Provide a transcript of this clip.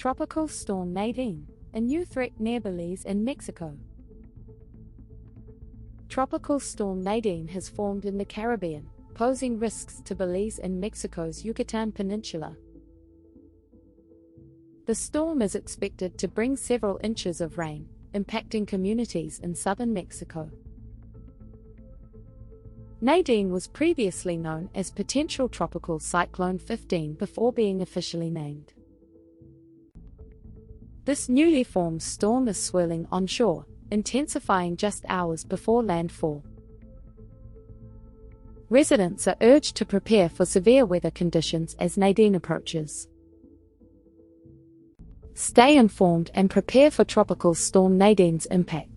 Tropical Storm Nadine, a new threat near Belize in Mexico. Tropical Storm Nadine has formed in the Caribbean, posing risks to Belize and Mexico's Yucatan Peninsula. The storm is expected to bring several inches of rain, impacting communities in southern Mexico. Nadine was previously known as potential Tropical Cyclone 15 before being officially named. This newly formed storm is swirling onshore, intensifying just hours before landfall. Residents are urged to prepare for severe weather conditions as Nadine approaches. Stay informed and prepare for Tropical Storm Nadine's impact.